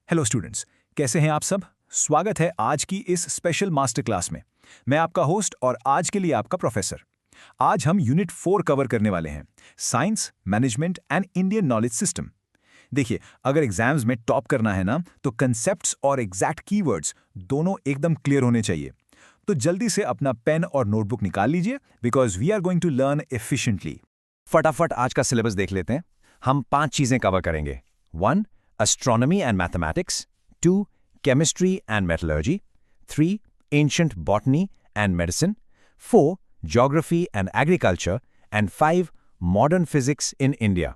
Hello students, कैसे हैं आप सब। स्वागत है आज की इस स्पेशल मास्टर क्लास में। मैं आपका होस्ट और आज के लिए आपका प्रोफेसर। आज हम यूनिट 4 कवर करने वाले हैं, science, management and Indian knowledge system. देखिए, अगर एग्जाम्स में टॉप करना है ना, तो कंसेप्ट्स और एग्जैक्ट कीवर्ड्स दोनों एकदम क्लियर होने चाहिए। तो जल्दी से अपना पेन और नोटबुक निकाल लीजिए, because we are going to learn efficiently. फटाफट आज का सिलेबस देख लेते हैं। हम 5 चीजें कवर करेंगे। 1. Astronomy and mathematics. 2. Chemistry and metallurgy. 3. Ancient botany and medicine. 4. Geography and agriculture. And 5. Modern physics in India.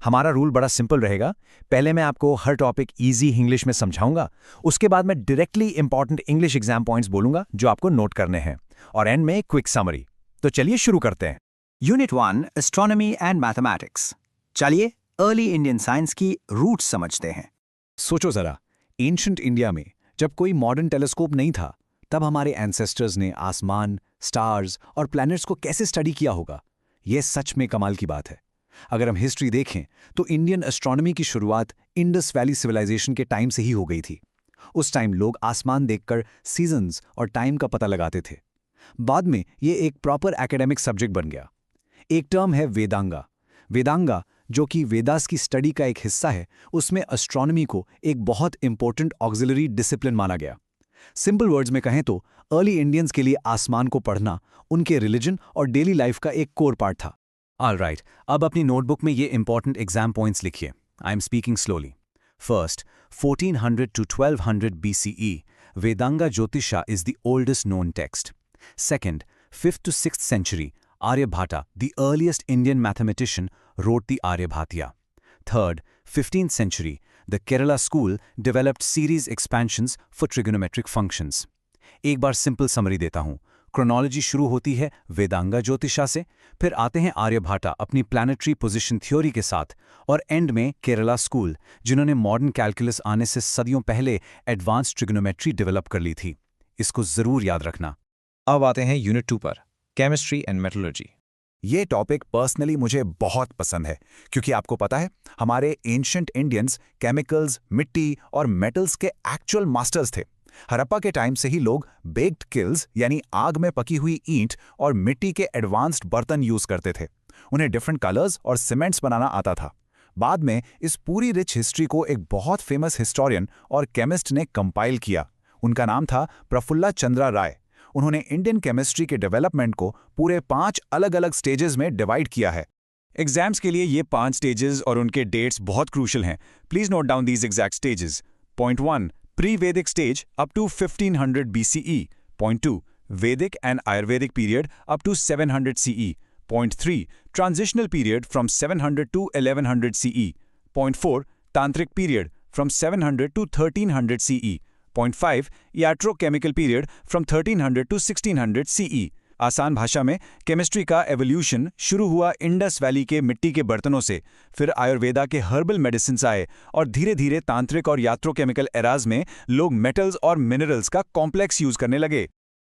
हमारा रूल बड़ा सिंपल रहेगा। पहले मैं आपको हर टॉपिक इजी इंग्लिश में समझाऊंगा, उसके बाद मैं directly important English exam points बोलूंगा जो आपको नोट करने हैं, और एंड में क्विक समरी। तो चलिए शुरू करते हैं। Unit 1 astronomy and mathematics. चलिए अर्ली इंडियन साइंस की रूट्स समझते हैं। सोचो जरा, एंशिएंट इंडिया में जब कोई मॉडर्न टेलीस्कोप नहीं था, तब हमारे एंसेस्टर्स ने आसमान, स्टार्स और प्लैनेट्स को कैसे स्टडी किया होगा। यह सच में कमाल की बात है। अगर हम हिस्ट्री देखें तो इंडियन एस्ट्रोनॉमी की शुरुआत इंडस वैली सिविलाइजेशन के टाइम से ही हो गई थी। उस टाइम लोग आसमान देखकर सीजन्स और टाइम का पता लगाते थे। बाद में यह एक प्रॉपर एकेडमिक सब्जेक्ट बन गया। एक टर्म है वेदांगा। वेदांगा, जो कि वेदास की स्टडी का एक हिस्सा है, उसमें एस्ट्रोनॉमी को एक बहुत इंपॉर्टेंट ऑक्सिलरी डिसिप्लिन माना गया। सिंपल वर्ड्स में कहें तो अर्ली इंडियंस के लिए आसमान को पढ़ना उनके रिलीजन और डेली लाइफ का एक कोर पार्ट था। ऑलराइट, अब अपनी नोटबुक में ये इंपॉर्टेंट एग्जाम पॉइंट्स लिखिए। I am speaking slowly. First, 1400 to 1200 BCE, Vedanga Jyotisha is the oldest known text. Second, 5th to 6th century, Aryabhata, the earliest Indian mathematician, wrote the Aryabhatya. Third, 15th century, the Kerala school developed series expansions for trigonometric functions. एक बार simple summary देता हूँ। Chronology शुरू होती है वेदांगा ज्योतिषा से, फिर आते हैं आर्यभाटा अपनी प्लानिटरी पोजीशन थ्योरी के साथ, और एंड में केरला स्कूल, जिन्होंने मॉडर्न कैलकुलस आने से सदियों पहले एडवांस ट्रिग्नोमेट्री डेवलप कर ली थी। इसको जरूर याद रखना। अब आते हैं यूनिट 2 पर, केमिस्ट्री एंड मेटलर्जी। ये टॉपिक पर्सनली मुझे बहुत पसंद है, क्योंकि आपको पता है हमारे एंशिएंट इंडियंस केमिकल्स, मिट्टी और मेटल्स के एक्चुअल मास्टर्स थे। हड़प्पा के टाइम से ही लोग बेक्ड किल्स यानी आग में पकी हुई ईंट और मिट्टी के एडवांस्ड बर्तन यूज करते थे। उन्हें डिफरेंट कलर्स और सीमेंट्स बनाना आता था। बाद में इस पूरी रिच हिस्ट्री को एक बहुत फेमस हिस्टोरियन और केमिस्ट ने कंपाइल किया। उनका नाम था प्रफुल्ला चंद्रा राय। उन्होंने इंडियन केमिस्ट्री के डेवलपमेंट को पूरे 5 अलग अलग स्टेजेस में डिवाइड किया है। एग्जाम्स के लिए ये 5 स्टेजेस और उनके डेट्स बहुत क्रूशियल हैं। Please note down these exact stages. Point 1, pre-Vedic stage up to 1500 BCE. Point 2, Vedic and Ayurvedic period up to 700 CE. Point 3, transitional period from 700 to 1100 CE. Point 4, Tantric period from 700 to 1300 CE. Point 5, Iatrochemical period from 1300 to 1600 CE. आसान भाषा में chemistry का evolution शुरू हुआ Indus valley के मिट्टी के बर्तनों से, फिर आयुर्वेदा के हर्बल मेडिसिन्स आए, और धीरे धीरे तांत्रिक और यात्रोकेमिकल एराज में लोग मेटल्स और मिनरल्स का कॉम्प्लेक्स यूज करने लगे।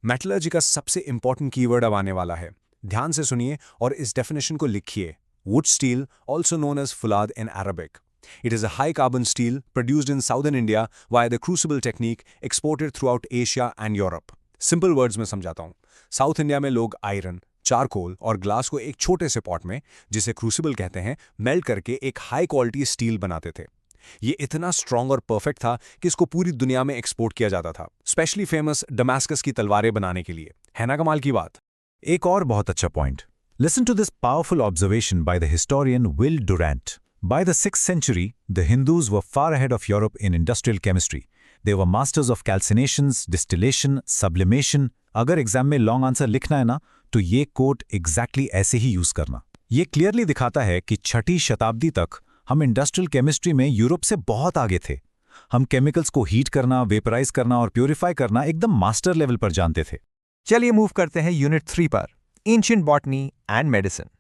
मेटलर्जी का सबसे इंपॉर्टेंट कीवर्ड अब आने वाला है। ध्यान से सुनिए और इस डेफिनेशन को लिखिए। Wood steel, also known as फुलाद in Arabic. It is a high-carbon steel produced in southern India via the crucible technique exported throughout Asia and Europe. Simple words में समझाता हूँ। साउथ इंडिया में लोग आयरन, चारकोल और glass को एक छोटे से पॉट में, जिसे क्रूसिबल कहते हैं, मेल्ट करके एक हाई क्वालिटी स्टील बनाते थे। ये इतना स्ट्रॉन्ग और परफेक्ट था कि इसको पूरी दुनिया में एक्सपोर्ट किया जाता था, स्पेशली फेमस डमास्कस की तलवारें बनाने के लिए। है ना कमाल की बात। एक और बहुत अच्छा point. Listen to this powerful observation by the historian Will Durant. By the 6th century, the Hindus were far ahead of Europe in industrial chemistry. They were masters of calcinations, distillation, sublimation. अगर exam में long answer लिखना है ना, तो ये coat exactly ऐसे ही use करना। ये क्लियरली दिखाता है कि 6ठी शताब्दी तक हम इंडस्ट्रियल केमिस्ट्री में यूरोप से बहुत आगे थे। हम केमिकल्स को हीट करना, वेपराइज करना और प्योरीफाई करना एकदम मास्टर लेवल पर जानते थे। चलिए मूव करते हैं यूनिट 3 पर, एंशिएंट बॉटनी एंड मेडिसिन।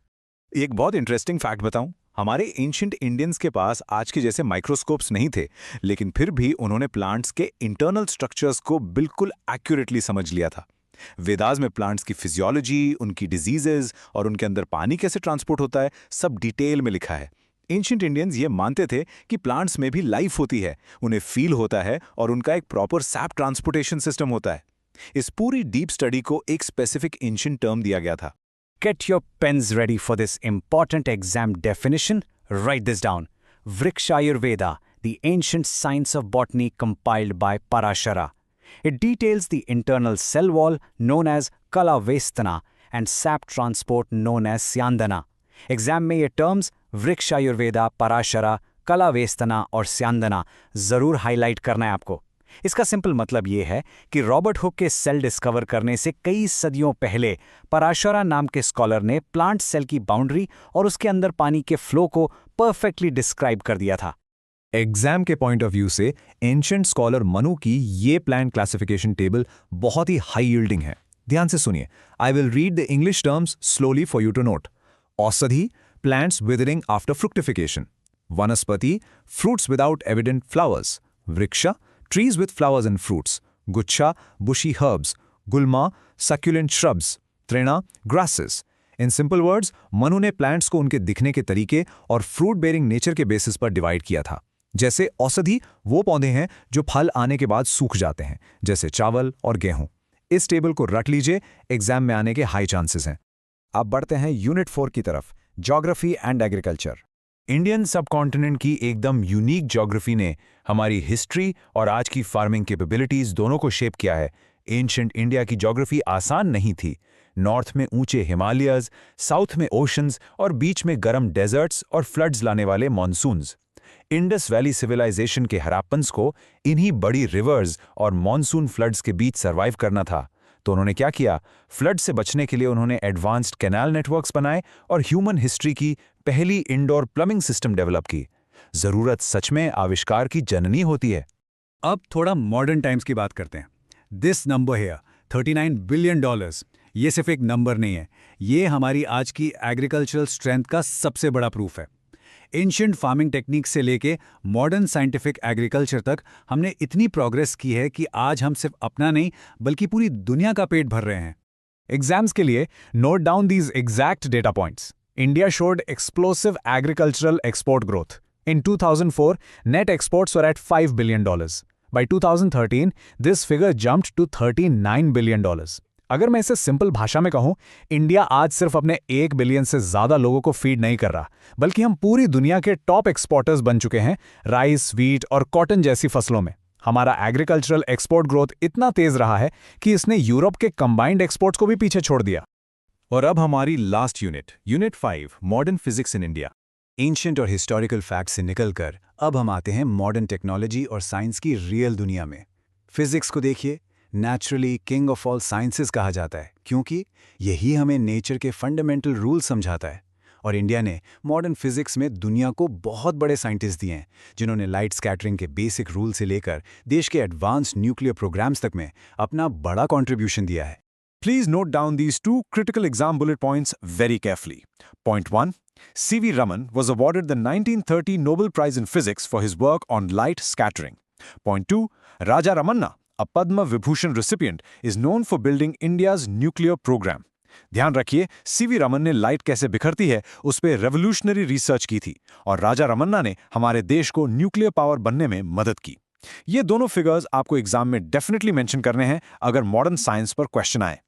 एक बहुत इंटरेस्टिंग फैक्ट बताऊं, हमारे एंशिएंट इंडियंस के पास आज के जैसे माइक्रोस्कोप्स नहीं थे, लेकिन फिर भी उन्होंने प्लांट्स के इंटरनल स्ट्रक्चर्स को बिल्कुल एक्यूरेटली समझ लिया था। वेदास में प्लांट्स की फिजियोलॉजी, उनकी डिजीजेज और उनके अंदर पानी कैसे ट्रांसपोर्ट होता है, सब डिटेल में लिखा है। एंशिएंट इंडियंस ये मानते थे कि प्लांट्स में भी लाइफ होती है, उन्हें फील होता है और उनका एक प्रॉपर सैप ट्रांसपोर्टेशन सिस्टम होता है। इस पूरी डीप स्टडी को एक स्पेसिफिक एंशिएंट टर्म दिया गया था। Get your pens ready for this important exam definition. Write this down. Vrikshayurveda, the ancient science of botany compiled by Parashara. It details the internal cell wall known as Kalavestana and sap transport known as Syandana. Exam में ये terms वृक्षायुर्वेदा, Parashara, कलावेस्तना और स्यांदना जरूर highlight करना है आपको। इसका simple मतलब ये है कि रॉबर्ट हुक के सेल डिस्कवर करने से कई सदियों पहले पराशरा नाम के स्कॉलर ने प्लांट सेल की बाउंड्री और उसके अंदर पानी के फ्लो को परफेक्टली डिस्क्राइब कर दिया था। एग्जाम के पॉइंट ऑफ व्यू से एंशिएंट स्कॉलर मनु की ये प्लांट क्लासिफिकेशन टेबल बहुत ही हाई यील्डिंग है। ध्यान से सुनिए। I will read the English terms slowly for you to note. औषधि, plants withering after fructification. Vanaspati, fruits without evident flowers. Vriksha, trees with flowers and fruits. Guchha, bushy herbs. Gulma, succulent shrubs. Trina, grasses. In simple words, Manu ने plants को उनके दिखने के तरीके और fruit bearing nature के basis पर divide किया था। जैसे औषधि वो पौधे हैं जो फल आने के बाद सूख जाते हैं, जैसे चावल और गेहूं। इस टेबल को रट लीजिए, एग्जाम में आने के हाई चांसेस हैं। अब बढ़ते हैं यूनिट 4 की तरफ, geography and agriculture. Indian subcontinent की एकदम यूनिक ज्योग्राफी ने हमारी हिस्ट्री और आज की फार्मिंग कैपेबिलिटीज दोनों को शेप किया है। एंशिएंट इंडिया की ज्योग्राफी आसान नहीं थी। नॉर्थ में ऊंचे हिमालयज, साउथ में ओशंस और बीच में गर्म डेजर्ट्स और फ्लड्स लाने वाले मॉनसून्स। इंडस वैली सिविलाइजेशन के हराप्पन्स को इन्हीं बड़ी रिवर्स और मॉनसून फ्लड्स के बीच सर्वाइव करना था। तो उन्होंने क्या किया? फ्लड से बचने के लिए उन्होंने एडवांस्ड कैनाल नेटवर्क्स बनाए और ह्यूमन हिस्ट्री की पहली इंडोर प्लम्बिंग सिस्टम डेवलप की। जरूरत सच में आविष्कार की जननी होती है। अब थोड़ा मॉडर्न टाइम्स की बात करते हैं। दिस नंबर हियर, $39 बिलियन, ये सिर्फ एक नंबर नहीं है, ये हमारी आज की एग्रीकल्चरल स्ट्रेंथ का सबसे बड़ा प्रूफ है। एंशिएंट फार्मिंग टेक्निक से लेके मॉडर्न साइंटिफिक एग्रीकल्चर तक हमने इतनी प्रोग्रेस की है कि आज हम सिर्फ अपना नहीं बल्कि पूरी दुनिया का पेट भर रहे हैं। एग्जाम्स के लिए note down these exact data points. India showed explosive agricultural export growth. In 2004, net exports were at $5 billion. By 2013, this figure jumped to $39 billion. अगर मैं इसे सिंपल भाषा में कहूं, इंडिया आज सिर्फ अपने 1 बिलियन से ज्यादा लोगों को फीड नहीं कर रहा, बल्कि हम पूरी दुनिया के टॉप एक्सपोर्टर्स बन चुके हैं राइस, व्हीट और कॉटन जैसी फसलों में। हमारा एग्रीकल्चरल एक्सपोर्ट ग्रोथ इतना तेज रहा है कि इसने यूरोप के कंबाइंड एक्सपोर्ट्स को भी पीछे छोड़ दिया। और अब हमारी last unit 5, modern physics in India. Ancient और हिस्टोरिकल फैक्ट्स से निकलकर अब हम आते हैं मॉडर्न टेक्नोलॉजी और साइंस की रियल दुनिया में। फिजिक्स को देखिए, naturally king of all sciences कहा जाता है, क्योंकि यही हमें नेचर के फंडामेंटल रूल समझाता है। और इंडिया ने मॉडर्न फिजिक्स में दुनिया को बहुत बड़े साइंटिस्ट दिए हैं, जिन्होंने लाइट स्कैटरिंग के बेसिक रूल से लेकर देश के एडवांस्ड न्यूक्लियर प्रोग्राम्स तक में अपना बड़ा कंट्रीब्यूशन दिया है। Please note down these 2 critical exam bullet points very carefully. Point 1. C.V. Raman was awarded the 1930 Nobel Prize in Physics for his work on light scattering. Point 2. Raja Ramanna, a Padma Vibhushan recipient, is known for building India's nuclear program. ध्यान रखिए, CV Raman ने light कैसे बिखरती है उस पर revolutionary research की थी और राजा रमन्ना ने हमारे देश को न्यूक्लियर पावर बनने में मदद की। ये दोनों फिगर्स आपको एग्जाम में डेफिनेटली मेंशन करने हैं अगर मॉडर्न साइंस पर क्वेश्चन आए।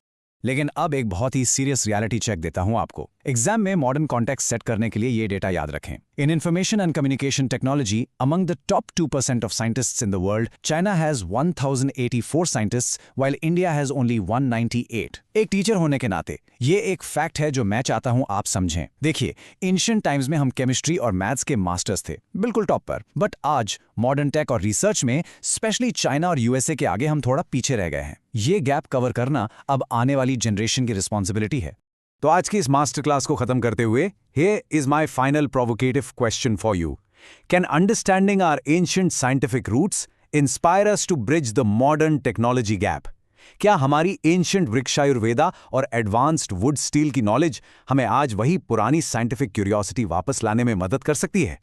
लेकिन अब एक बहुत ही सीरियस रियलिटी चेक देता हूं आपको। एग्जाम में मॉडर्न कॉन्टेक्स्ट सेट करने के लिए ये डेटा याद रखें। इन information and communication technology, among the top 2% of scientists in the world, China has 1084 scientists while India has only 198। एक टीचर होने के नाते ये एक फैक्ट है जो मैं चाहता हूं आप समझें। देखिए, एंशिएंट टाइम्स में हम केमिस्ट्री और मैथ्स के मास्टर्स थे, बिल्कुल टॉप पर, बट आज मॉडर्न टेक और रिसर्च में स्पेशली चाइना और यूएसए के आगे हम थोड़ा पीछे रह गए हैं। ये गैप कवर करना अब आने वाली जनरेशन की रिस्पॉन्सिबिलिटी है। तो आज की इस मास्टर क्लास को खत्म करते हुए, here is my final provocative question for you. Can understanding our ancient scientific roots inspire us to bridge the modern technology gap? क्या हमारी एंशिएंट वृक्षायुर्वेदा और एडवांस्ड वुड स्टील की नॉलेज हमें आज वही पुरानी साइंटिफिक क्यूरियोसिटी वापस लाने में मदद कर सकती है?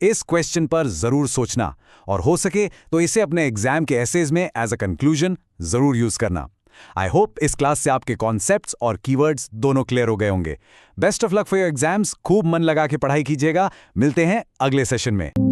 इस क्वेश्चन पर जरूर सोचना और हो सके तो इसे अपने एग्जाम के एसेज में एज अ कंक्लूजन जरूर यूज करना। आई होप इस क्लास से आपके कॉन्सेप्ट्स और कीवर्ड्स दोनों क्लियर हो गए होंगे। Best of luck for your exams, खूब मन लगा के पढ़ाई कीजिएगा। मिलते हैं अगले सेशन में।